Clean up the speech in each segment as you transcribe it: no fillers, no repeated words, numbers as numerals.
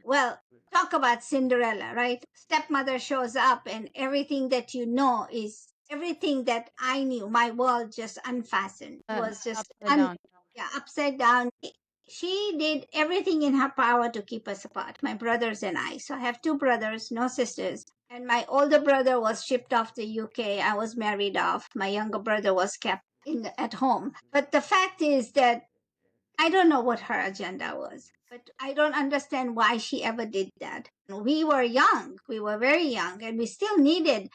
Well, talk about Cinderella, right? Stepmother shows up, and everything that you know is everything that I knew. My world just unfastened. It was just Upside down. yeah, upside down. She did everything in her power to keep us apart, my brothers and I. So I have two brothers, no sisters. And my older brother was shipped off to UK. I was married off. My younger brother was kept at home. But the fact is that I don't know what her agenda was, but I don't understand why she ever did that. We were young, we were very young, and we still needed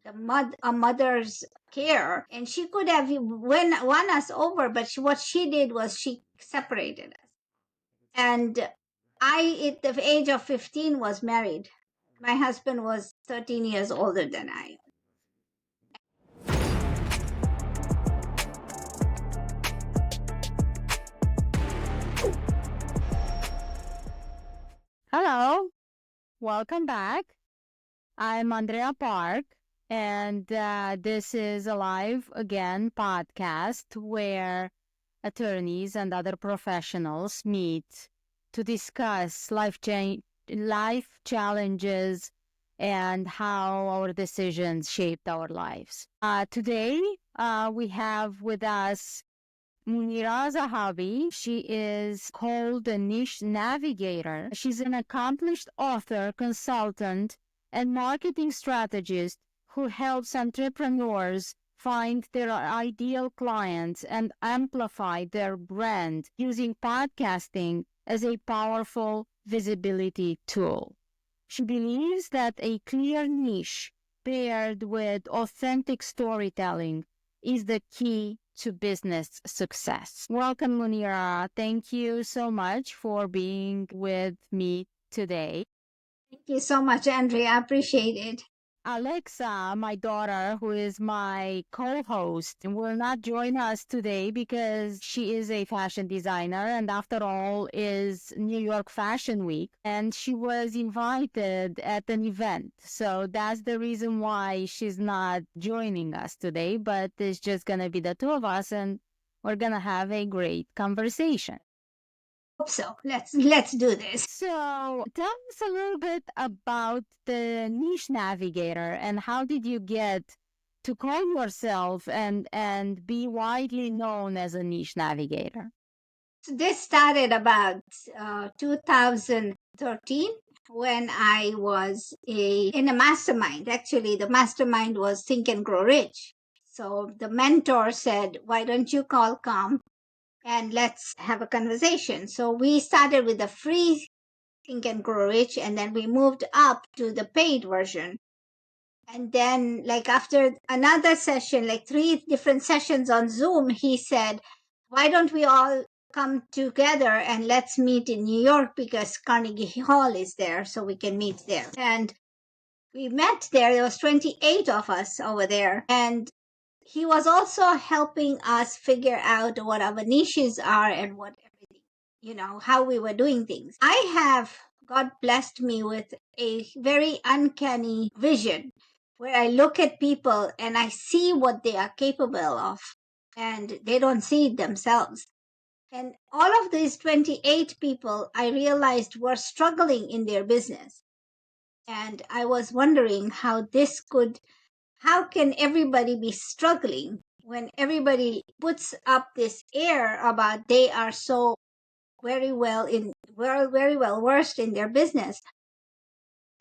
a mother's care. And she could have won us over, but what she did was she separated us. And I, at the age of 15, was married. My husband was 13 years older than I. Hello, welcome back. I'm Andrea Parc, and this is a live again podcast where attorneys and other professionals meet to discuss life challenges and how our decisions shaped our lives. Today, we have with us Munira Zahabi. She is called a Niche Navigator. She's an accomplished author, consultant, and marketing strategist who helps entrepreneurs find their ideal clients and amplify their brand using podcasting as a powerful visibility tool. She believes that a clear niche paired with authentic storytelling is the key to business success. Welcome, Munira. Thank you so much for being with me today. Thank you so much, Andrea. I appreciate it. Alexa, my daughter, who is my co-host, will not join us today because she is a fashion designer and after all is New York Fashion Week and she was invited at an event. So that's the reason why she's not joining us today, but it's just going to be the two of us and we're going to have a great conversation. Hope so. Let's do this. So tell us a little bit about the Niche Navigator and how did you get to call yourself and be widely known as a Niche Navigator? So this started about 2013 when I was in a mastermind. Actually, the mastermind was Think and Grow Rich. So the mentor said, "Why don't you come and let's have a conversation?" So we started with the free Think and Grow Rich, and then we moved up to the paid version. And then, like after another session, like 3 different sessions on Zoom, he said, "Why don't we all come together and let's meet in New York because Carnegie Hall is there, so we can meet there." And we met there. There was 28 of us over there. And he was also helping us figure out what our niches are and what everything, how we were doing things. God blessed me with a very uncanny vision where I look at people and I see what they are capable of and they don't see it themselves. And all of these 28 people I realized were struggling in their business. And I was wondering how can everybody be struggling when everybody puts up this air about they are so very well versed in their business.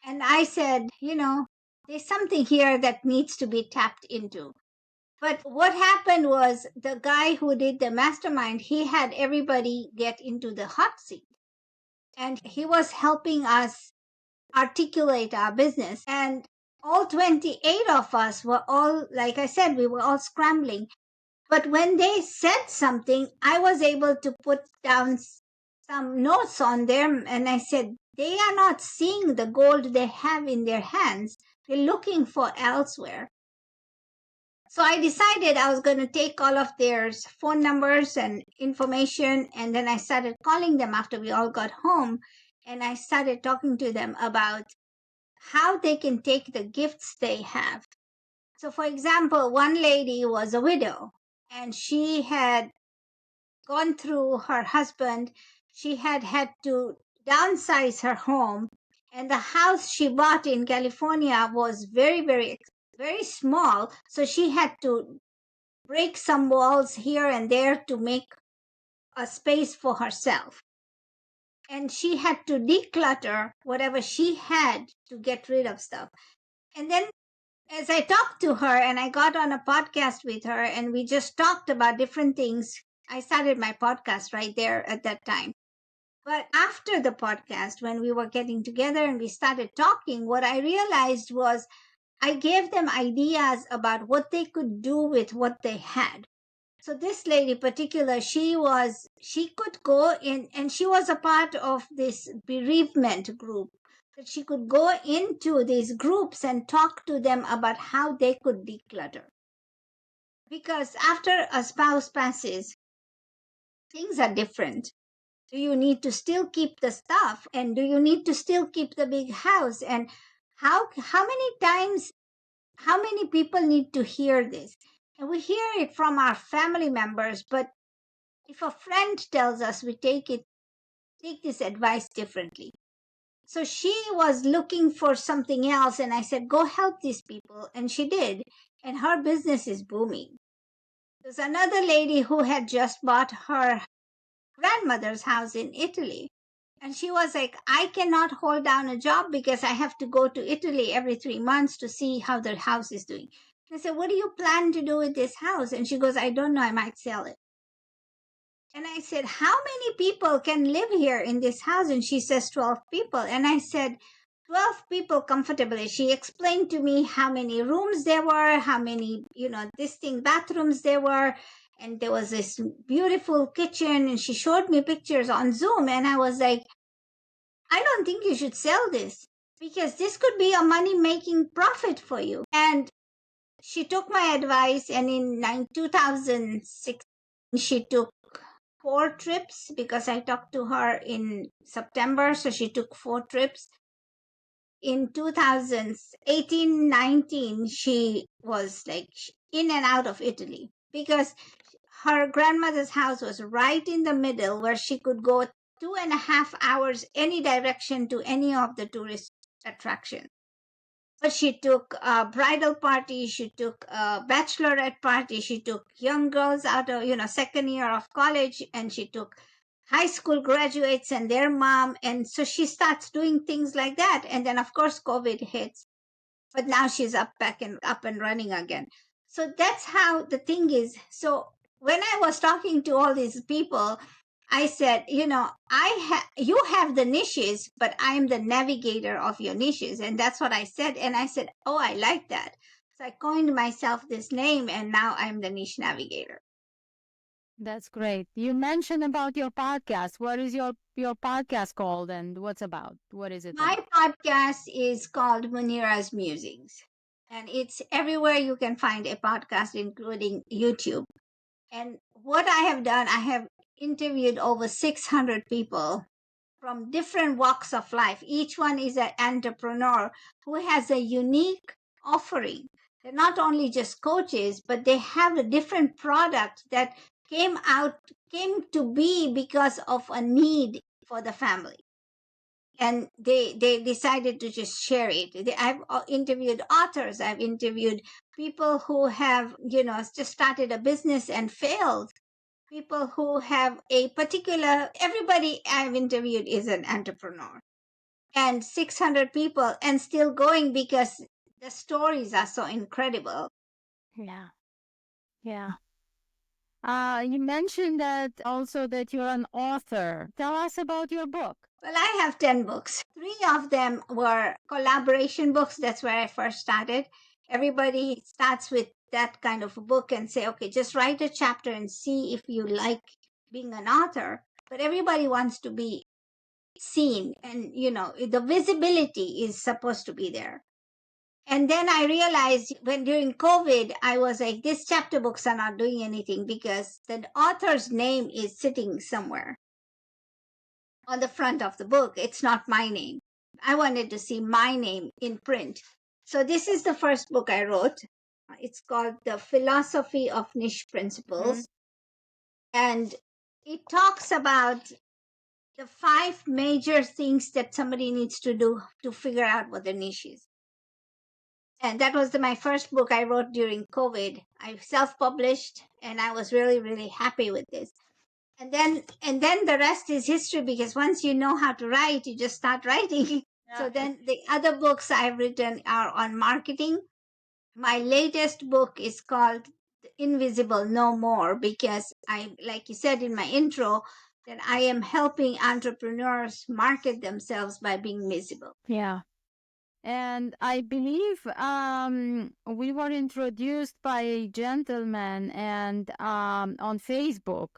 And I said, there's something here that needs to be tapped into. But what happened was the guy who did the mastermind, he had everybody get into the hot seat. And he was helping us articulate our business. And all 28 of us were all, like I said, we were all scrambling. But when they said something, I was able to put down some notes on them. And I said, they are not seeing the gold they have in their hands. They're looking for elsewhere. So I decided I was going to take all of their phone numbers and information. And then I started calling them after we all got home. And I started talking to them about how they can take the gifts they have. So, for example, one lady was a widow and she had gone through her husband. She had to downsize her home. And the house she bought in California was very, very, very small. So she had to break some walls here and there to make a space for herself. And she had to declutter whatever she had to get rid of stuff. And then as I talked to her and I got on a podcast with her and we just talked about different things, I started my podcast right there at that time. But after the podcast, when we were getting together and we started talking, what I realized was I gave them ideas about what they could do with what they had. So this lady particular, she could go in and she was a part of this bereavement group. That she could go into these groups and talk to them about how they could declutter. Because after a spouse passes, things are different. Do you need to still keep the stuff? And do you need to still keep the big house? And how many times, how many people need to hear this? And we hear it from our family members, but if a friend tells us, we take this advice differently. So she was looking for something else, and I said, go help these people. And she did. And her business is booming. There's another lady who had just bought her grandmother's house in Italy. And she was like, I cannot hold down a job because I have to go to Italy every 3 months to see how the house is doing. I said, what do you plan to do with this house? And she goes, I don't know, I might sell it. And I said, how many people can live here in this house? And she says 12 people. And I said, 12 people comfortably. She explained to me how many rooms there were, how many, distinct bathrooms there were. And there was this beautiful kitchen. And she showed me pictures on Zoom. And I was like, I don't think you should sell this because this could be a money making profit for you. And she took my advice. And in 2006, she took 4 trips because I talked to her in September. So she took 4 trips. In 2018-19, she was like in and out of Italy because her grandmother's house was right in the middle where she could go 2.5 hours any direction to any of the tourist attractions. But she took a bridal party, she took a bachelorette party, she took young girls out of, second year of college, and she took high school graduates and their mom. And so she starts doing things like that. And then of course COVID hits. But now she's up and running again. So that's how the thing is. So when I was talking to all these people, I said, you have the niches, but I'm the navigator of your niches. And that's what I said. And I said, oh, I like that. So I coined myself this name, and now I'm the Niche Navigator. That's great. You mentioned about your podcast. What is your podcast called and what's about? What is it My about? podcast is called Munira's Musings. And it's everywhere you can find a podcast, including YouTube. And what I have done, I have interviewed over 600 people from different walks of life. Each one is an entrepreneur who has a unique offering. They're not only just coaches, but they have a different product that came to be because of a need for the family. And they decided to just share it. I've interviewed authors. I've interviewed people who have, just started a business and failed. People who have everybody I've interviewed is an entrepreneur. And 600 people and still going because the stories are so incredible. Yeah. Yeah. You mentioned that also that you're an author. Tell us about your book. Well, I have 10 books. 3 of them were collaboration books. That's where I first started. Everybody starts with that kind of a book and say, okay, just write a chapter and see if you like being an author. But everybody wants to be seen, and the visibility is supposed to be there. And then I realized when during COVID, I was like, these chapter books are not doing anything because the author's name is sitting somewhere on the front of the book. It's not my name. I wanted to see my name in print. So this is the first book I wrote. It's called The Philosophy of Niche Principles. And it talks about the 5 major things that somebody needs to do to figure out what their niche is. And that was my first book I wrote during COVID. I self-published, and I was really, really happy with this. And then the rest is history, because once you know how to write, you just start writing. So then the other books I've written are on marketing. My latest book is called The Invisible No More, because I, like you said in my intro, that I am helping entrepreneurs market themselves by being visible. Yeah. And I believe we were introduced by a gentleman and on Facebook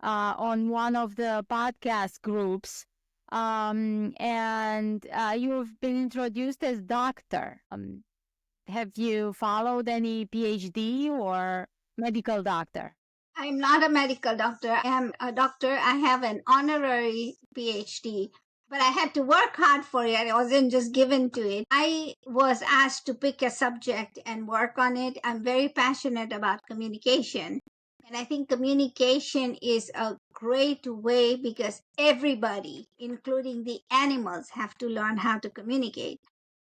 on one of the podcast groups. And you've been introduced as doctor. Have you followed any PhD or medical doctor? I'm not a medical doctor. I am a doctor. I have an honorary PhD, but I had to work hard for it. It wasn't just given to it. I was asked to pick a subject and work on it. I'm very passionate about communication. And I think communication is a great way, because everybody, including the animals, have to learn how to communicate.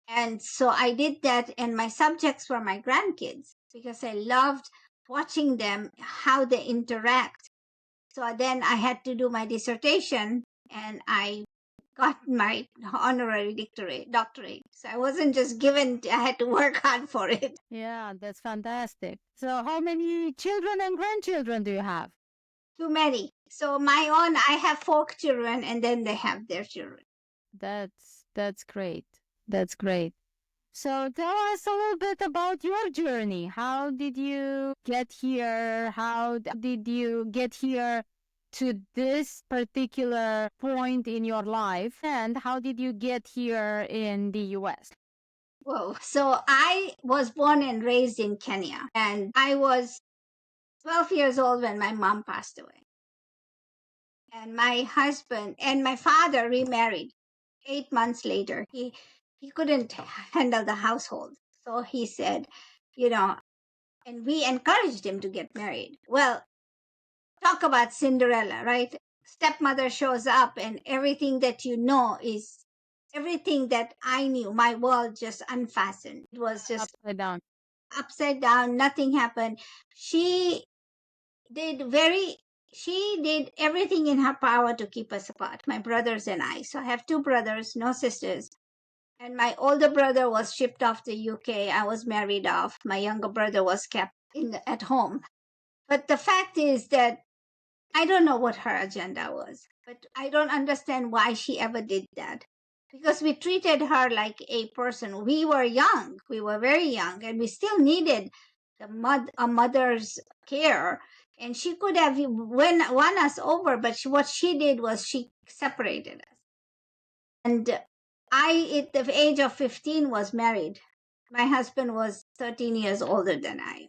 And so I did that, and my subjects were my grandkids, because I loved watching them, how they interact. So then I had to do my dissertation, and I got my honorary doctorate. So I wasn't just given, I had to work hard for it. Yeah, that's fantastic. So how many children and grandchildren do you have? Too many. So my own, I have 4 children, and then they have their children. That's great. That's great. So tell us a little bit about your journey. How did you get here? How did you get here to this particular point in your life? And how did you get here in the US? Whoa. So I was born and raised in Kenya, and I was 12 years old when my mom passed away. And my husband and my father remarried 8 months later. He couldn't handle the household. So he said, you know, and we encouraged him to get married. Well, talk about Cinderella, right? Stepmother shows up, and everything that you know is everything that I knew. My world just unfastened. It was just Upside down. upside down. Nothing happened. She did very she did everything in her power to keep us apart, my brothers and I. So I have 2 brothers, no sisters. And my older brother was shipped off to UK. I was married off. My younger brother was kept at home. But the fact is that I don't know what her agenda was, but I don't understand why she ever did that. Because we treated her like a person. We were young. We were very young, and we still needed a mother's care. And she could have won us over, but what she did was she separated us. And I, at the age of 15, was married. My husband was 13 years older than I.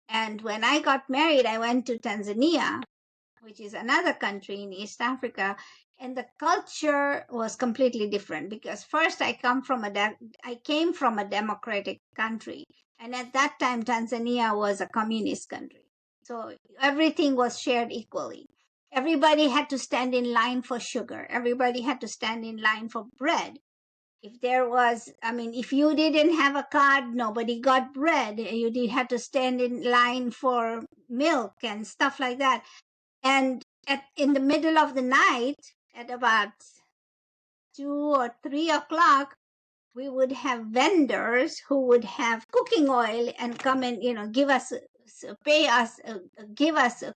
And when I got married, I went to Tanzania, which is another country in East Africa, and the culture was completely different, because first I came from a democratic country, and at that time Tanzania was a communist country. So everything was shared equally. Everybody had to stand in line for sugar. Everybody had to stand in line for bread. If you didn't have a card, nobody got bread. You did have to stand in line for milk and stuff like that. And in the middle of the night, at about 2 or 3 o'clock, we would have vendors who would have cooking oil and come and give us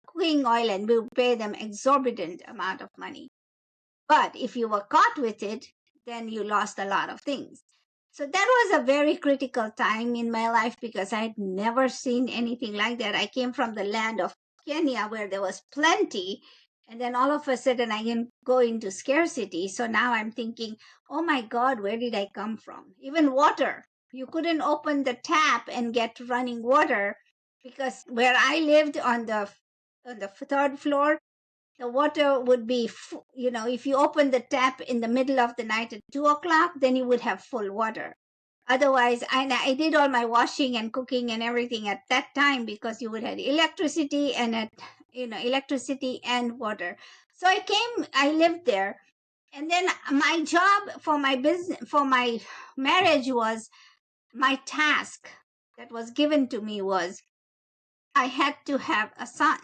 cooking oil, and we would pay them exorbitant amount of money. But if you were caught with it, then you lost a lot of things. So that was a very critical time in my life, because I had never seen anything like that. I came from the land of Kenya, where there was plenty, and then all of a sudden I can go into scarcity. So now I'm thinking, oh my God, where did I come from? Even water. You couldn't open the tap and get running water, because where I lived on the 3rd floor, the water would be, if you open the tap in the middle of the night at 2 o'clock, then you would have full water. Otherwise, I did all my washing and cooking and everything at that time, because you would have electricity and electricity and water. So I lived there. And then my job for my business, for my marriage was, my task that was given to me was I had to have a son.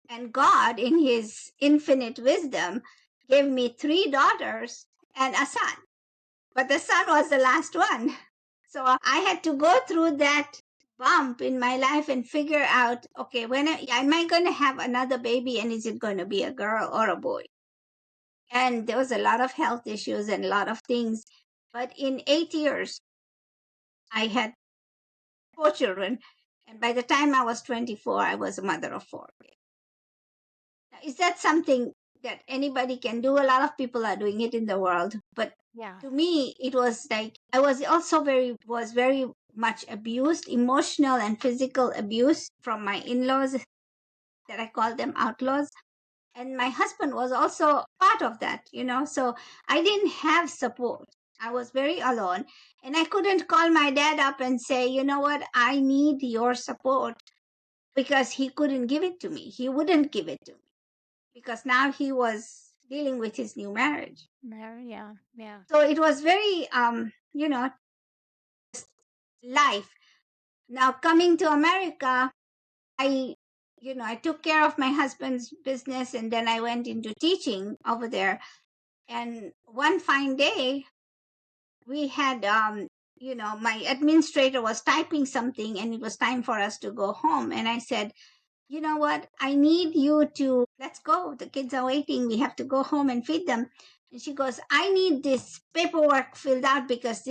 And God, in his infinite wisdom, gave me 3 daughters and a son. But the son was the last one. So I had to go through that bump in my life and figure out, okay, am I going to have another baby, and is it going to be a girl or a boy? And there was a lot of health issues and a lot of things. But in 8 years, I had 4 children. And by the time I was 24, I was a mother of 4. Now, is that something that anybody can do? A lot of people are doing it in the world. But Yeah. to me, it was like I was also very much abused, emotional and physical abuse from my in-laws, that I call them outlaws. And my husband was also part of that, so I didn't have support. I was very alone, and I couldn't call my dad up and say, you know what, I need your support, because he couldn't give it to me. He wouldn't give it to me, because now he was dealing with his new marriage. Yeah. Yeah. So it was very life. Now coming to America, I I took care of my husband's business, and then I went into teaching over there. And one fine day, we had, my administrator was typing something, and it was time for us to go home. And I said, you know what? I need you to, let's go. The kids are waiting. We have to go home and feed them. And she goes, I need this paperwork filled out, because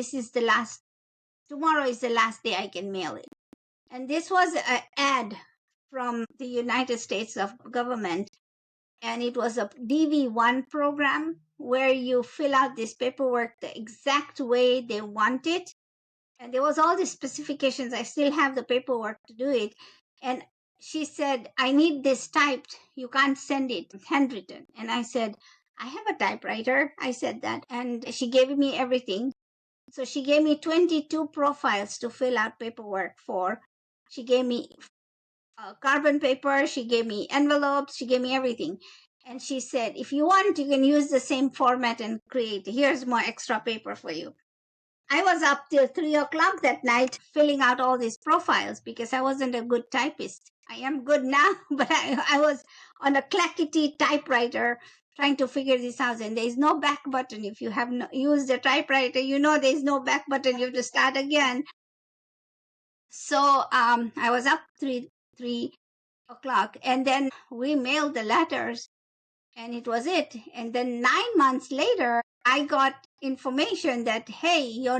tomorrow is the last day I can mail it. And this was an ad from the United States of government, and it was a DV1 program where you fill out this paperwork the exact way they want it. And there was all these specifications. I still have the paperwork to do it. And she said, I need this typed. You can't send it handwritten. And I said, I have a typewriter. I said that. And she gave me everything. So she gave me 22 profiles to fill out paperwork for. She gave me carbon paper. She gave me envelopes. She gave me everything. And she said, if you want, you can use the same format and create. Here's more extra paper for you. I was up till 3 o'clock that night filling out all these profiles, because I wasn't a good typist. I am good now, but I was on a clackety typewriter trying to figure this out. And there's no back button. If you have used a typewriter, there's no back button. You have to start again. So I was up 3 o'clock, and then we mailed the letters, and it was it. And then 9 months later, I got information that, hey, you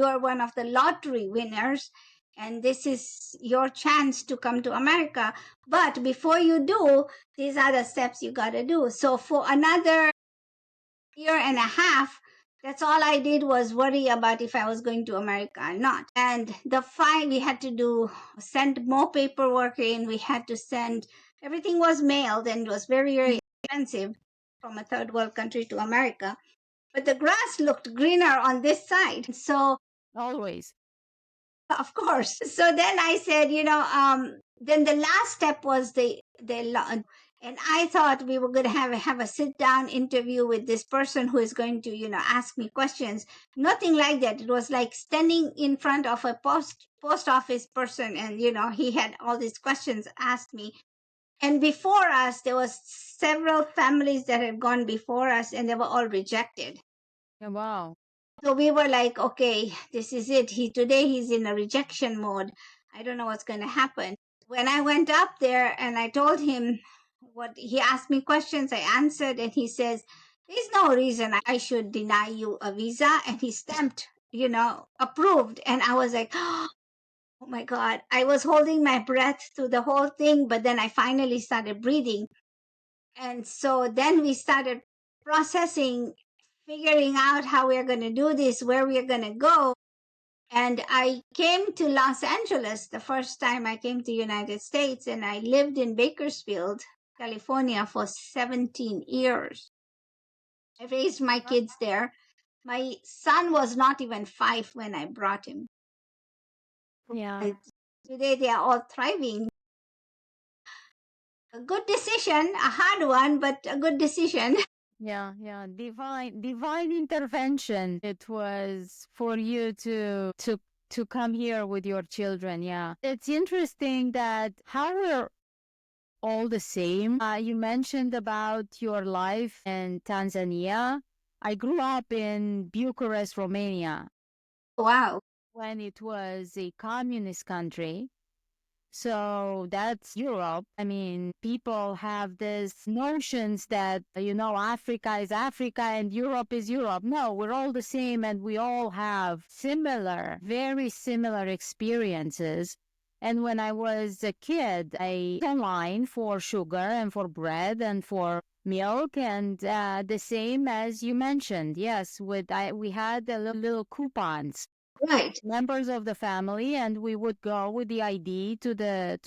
are one of the lottery winners, and this is your chance to come to America. But before you do, these are the steps you got to do. So for another year and a half, that's all I did was worry about if I was going to America or not. And the fine we had to do, send more paperwork in. We had to send, everything was mailed, and it was very, very expensive from a third world country to America. But the grass looked greener on this side. So Always. of course. So then I said, then the last step was and I thought we were going to have a sit down interview with this person who is going to, ask me questions. Nothing like that. It was like standing in front of a post office person, and, he had all these questions asked me. And before us, there was several families that had gone before us, and they were all rejected. Yeah, wow. So we were like, okay, this is it. Today he's in a rejection mode. I don't know what's going to happen. When I went up there and I told him what he asked me questions, I answered, and he says, there's no reason I should deny you a visa. And he stamped, approved. And I was like, oh my God. I was holding my breath through the whole thing, but then I finally started breathing. And so then we started processing, figuring out how we're going to do this, where we're going to go. And I came to Los Angeles the first time I came to United States, and I lived in Bakersfield, California for 17 years. I raised my kids there. My son was not even 5 when I brought him. Yeah. And today they are all thriving. A good decision, a hard one, but a good decision. Yeah, yeah. Divine intervention. It was for you to come here with your children. Yeah. It's interesting that how we're all the same. You mentioned about your life in Tanzania. I grew up in Bucharest, Romania, Wow. when it was a communist country. So that's Europe. I mean, people have this notions that, Africa is Africa and Europe is Europe. No, we're all the same and we all have similar, very similar experiences. And when I was a kid, I was online for sugar and for bread and for milk and the same as you mentioned. Yes, we had a little coupons, Right. members of the family, and we would go with the ID to the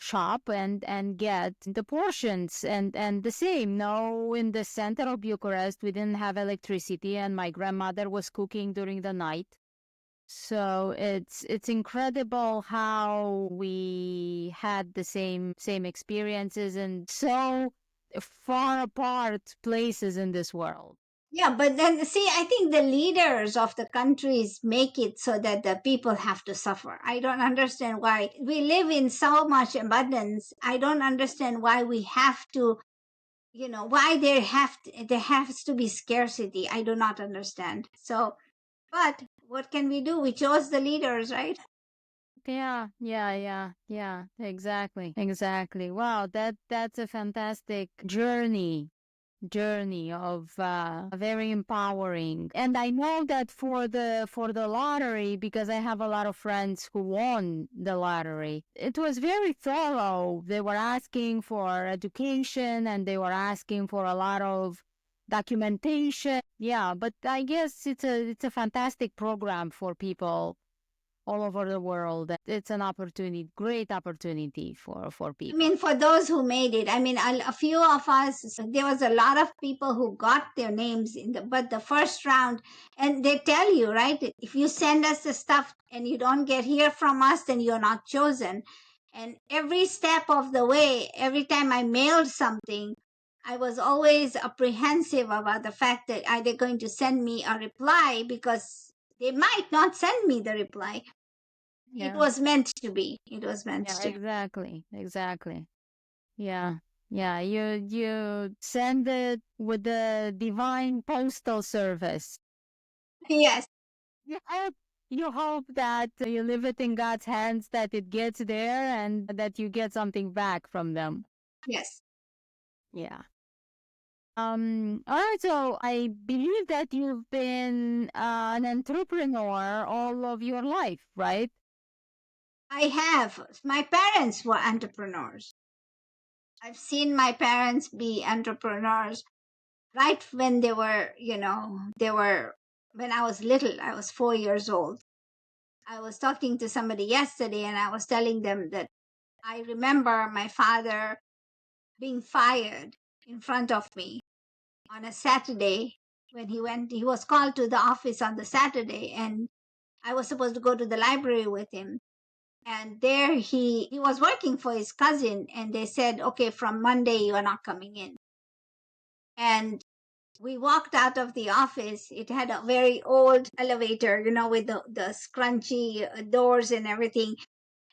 shop and get the portions, and the same. No, in the center of Bucharest we didn't have electricity, and my grandmother was cooking during the night. So it's incredible how we had the same experiences and so far apart places in this world. Yeah, but then see, I think the leaders of the countries make it so that the people have to suffer. I don't understand why we live in so much abundance. I don't understand why we have to, why there has to be scarcity. I do not understand. So, but what can we do? We chose the leaders, right? Yeah, yeah, yeah, yeah, exactly. Exactly. Wow, that's a fantastic journey of very empowering. And I know that for the lottery, because I have a lot of friends who won the lottery, it was very thorough. They were asking for education and they were asking for a lot of documentation. Yeah, but I guess it's a fantastic program for people all over the world. It's an opportunity, great opportunity for I people. mean, for those who made it, I mean, a few of us, there was a lot of people who got their names but the first round, and they tell you, right? If you send us the stuff and you don't get hear from us, then you're not chosen. And every step of the way, every time I mailed something, I was always apprehensive about the fact that are they going to send me a reply, because they might not send me the reply. It Yeah. was meant to be. It was meant Yeah, to. exactly. Exactly. Yeah. Yeah, you send it with the divine postal service. Yes, You hope that you leave it in God's hands, that it gets there and that you get something back from them. yes. Yeah. All right, so I believe that you've been an entrepreneur all of your life, right? I have. My parents were entrepreneurs. I've seen my parents be entrepreneurs right when when I was little. I was 4 years old. I was talking to somebody yesterday and I was telling them that I remember my father being fired in front of me on a Saturday when he was called to the office on the Saturday, and I was supposed to go to the library with him. And there he was working for his cousin, and they said, okay, from Monday you are not coming in. And we walked out of the office. It had a very old elevator, with the scrunchy doors and everything.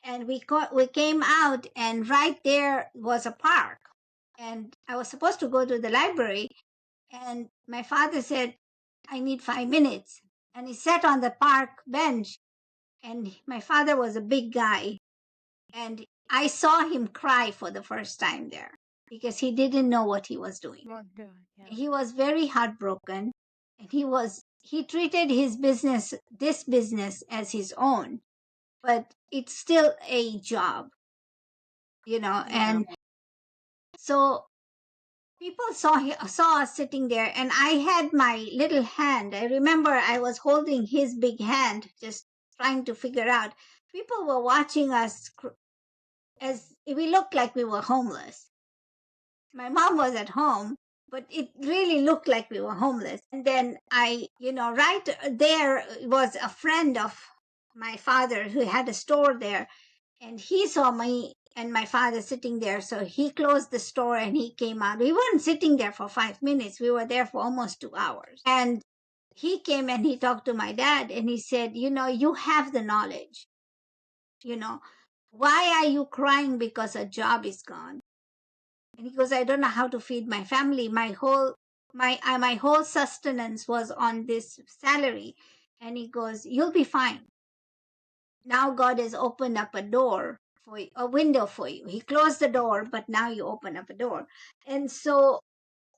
And we came out, and right there was a park. And I was supposed to go to the library, and my father said, I need 5 minutes. And he sat on the park bench, and my father was a big guy. And I saw him cry for the first time there because he didn't know what he was doing. Oh, God, yeah. He was very heartbroken, and he treated this business as his own, but it's still a job, Yeah. and so people saw us sitting there, and I had my little hand. I remember I was holding his big hand, just trying to figure out. People were watching us as we looked like we were homeless. My mom was at home, but it really looked like we were homeless. And then right there was a friend of my father who had a store there, and he saw me and my father sitting there. So he closed the store and he came out. We weren't sitting there for 5 minutes. We were there for almost 2 hours. And he came and he talked to my dad and he said, you have the knowledge. Why are you crying because a job is gone? And he goes, I don't know how to feed my family. My whole sustenance was on this salary. And he goes, you'll be fine. Now God has opened up a door for you, a window for you. He closed the door, but now you open up a door. And so,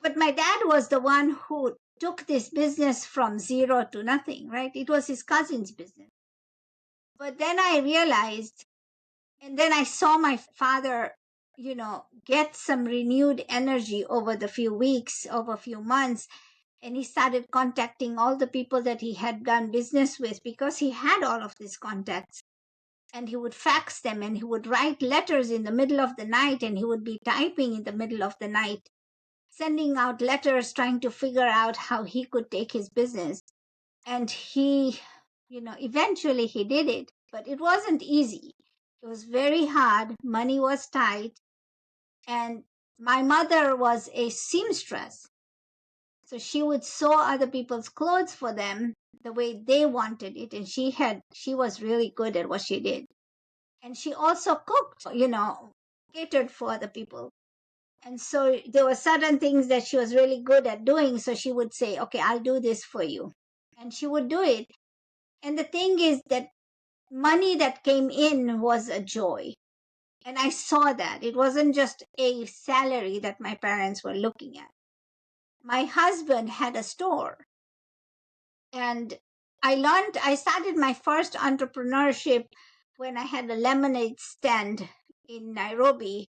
but my dad was the one who took this business from zero to nothing, right? It was his cousin's business. But then I realized, and then I saw my father, get some renewed energy over the few weeks, over a few months. And he started contacting all the people that he had done business with because he had all of these contacts. And he would fax them and he would write letters in the middle of the night and he would be typing in the middle of the night, sending out letters, trying to figure out how he could take his business. And he, eventually he did it, but it wasn't easy. It was very hard. Money was tight. And my mother was a seamstress. So she would sew other people's clothes for them the way they wanted it. And she was really good at what she did. And she also cooked, catered for other people. And so there were certain things that she was really good at doing. So she would say, okay, I'll do this for you. And she would do it. And the thing is that money that came in was a joy. And I saw that. It wasn't just a salary that my parents were looking at. My husband had a store. And I started my first entrepreneurship when I had a lemonade stand in Nairobi,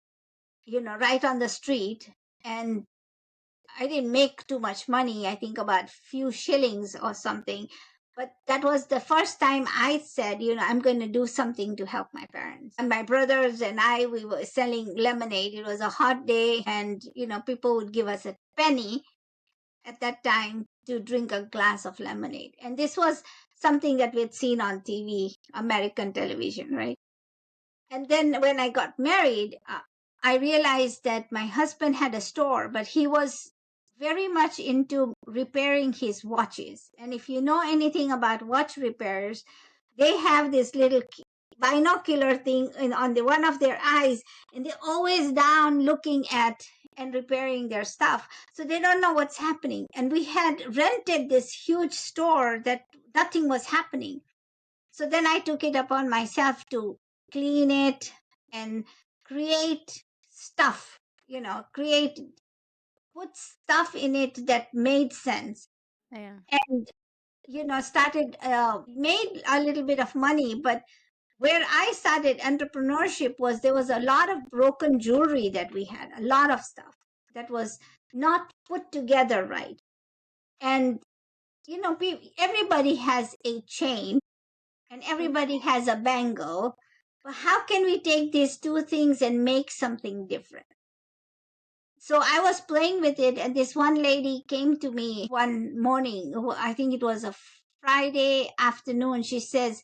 right on the street. And I didn't make too much money, I think about few shillings or something. But that was the first time I said, I'm going to do something to help my parents. And my brothers and we were selling lemonade. It was a hot day and, people would give us a penny at that time to drink a glass of lemonade. And this was something that we'd seen on TV, American television, right? And then when I got married, I realized that my husband had a store, but he was very much into repairing his watches. And if you know anything about watch repairs, they have this little binocular thing on the one of their eyes, and they're always down looking at and repairing their stuff. So they don't know what's happening. And we had rented this huge store that nothing was happening. So then I took it upon myself to clean it and create stuff, put stuff in it that made sense. Yeah. And, made a little bit of money. But where I started entrepreneurship was there was a lot of broken jewelry that we had, a lot of stuff that was not put together right. And, everybody has a chain and everybody has a bangle. But how can we take these two things and make something different? So I was playing with it, and this one lady came to me one morning. I think it was a Friday afternoon. She says,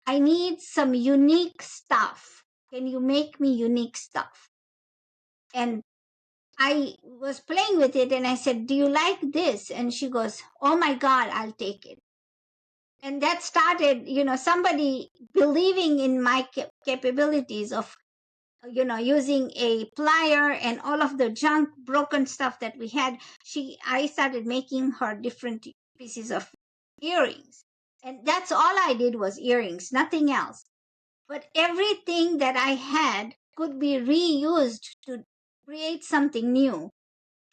I need some unique stuff. Can you make me unique stuff? And I was playing with it and I said, do you like this? And she goes, oh my God, I'll take it. And that started, somebody believing in my capabilities of, using a plier and all of the junk, broken stuff that we had. I started making her different pieces of earrings. And that's all I did was earrings, nothing else. But everything that I had could be reused to create something new.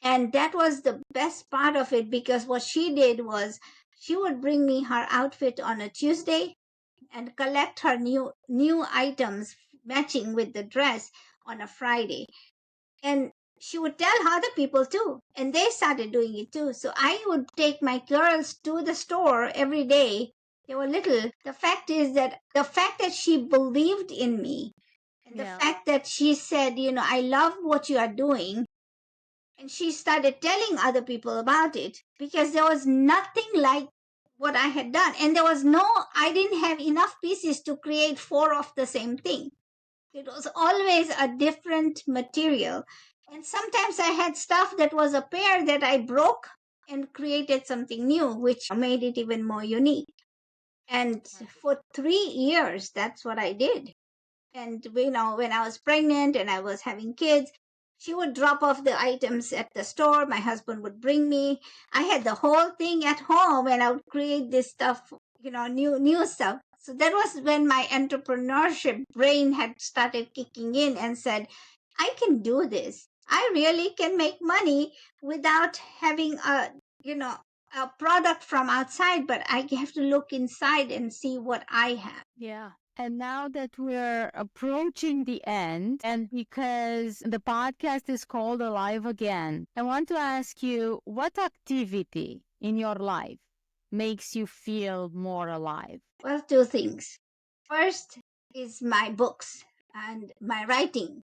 And that was the best part of it, because what she did was she would bring me her outfit on a Tuesday and collect her new items matching with the dress on a Friday. And she would tell other people too, and they started doing it too. So I would take my girls to the store every day. They were little. The fact that she believed in me, and the Yeah. fact that she said, I love what you are doing, and she started telling other people about it, because there was nothing like what I had done. And I didn't have enough pieces to create four of the same thing. It was always a different material. And sometimes I had stuff that was a pair that I broke and created something new, which made it even more unique. And for 3 years, that's what I did. And when I was pregnant and I was having kids, she would drop off the items at the store. My husband would bring me. I had the whole thing at home, and I would create this stuff, new stuff. So that was when my entrepreneurship brain had started kicking in and said, I can do this. I really can make money without having a product from outside, but I have to look inside and see what I have. Yeah. And now that we're approaching the end, and because the podcast is called Alive Again, I want to ask you, what activity in your life makes you feel more alive? Well, two things. First is my books and my writing.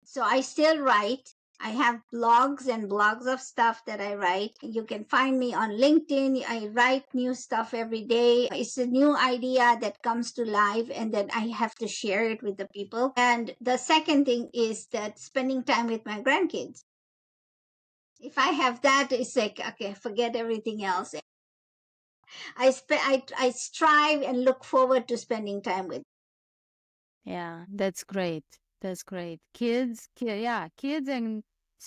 So I still write. I have blogs and blogs of stuff that I write. You can find me on LinkedIn. I write new stuff every day. It's a new idea that comes to life and then I have to share it with the people. And the second thing is that spending time with my grandkids. If I have that, it's like, okay, forget everything else. I strive and look forward to spending time with. Yeah, that's great. That's great. Yeah, kids and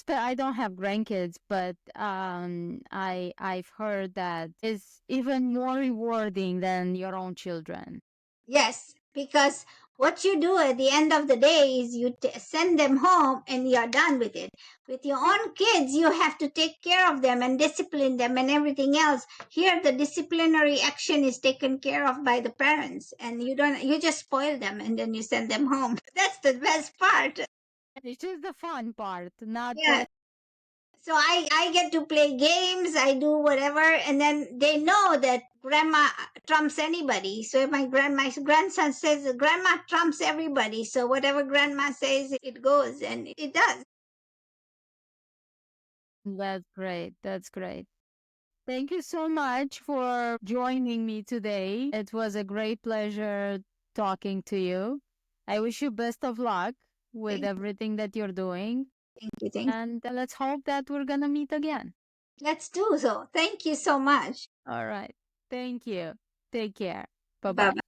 I don't have grandkids, but I've heard that it's even more rewarding than your own children. Yes, because what you do at the end of the day is you send them home and you're done with it. With your own kids, you have to take care of them and discipline them and everything else. Here, the disciplinary action is taken care of by the parents, and you just spoil them and then you send them home. That's the best part. It's just the fun part, not Yeah. the So I get to play games, I do whatever, and then they know that grandma trumps anybody. So if my grandson says grandma trumps everybody, so whatever grandma says, it goes, and it does. That's great. That's great. Thank you so much for joining me today. It was a great pleasure talking to you. I wish you best of luck with Thank, everything that you're doing. thank you, thank you. And let's hope that we're going to meet again. Let's do so. Thank you so much. All right. Thank you. Take care. Bye Bye bye. bye.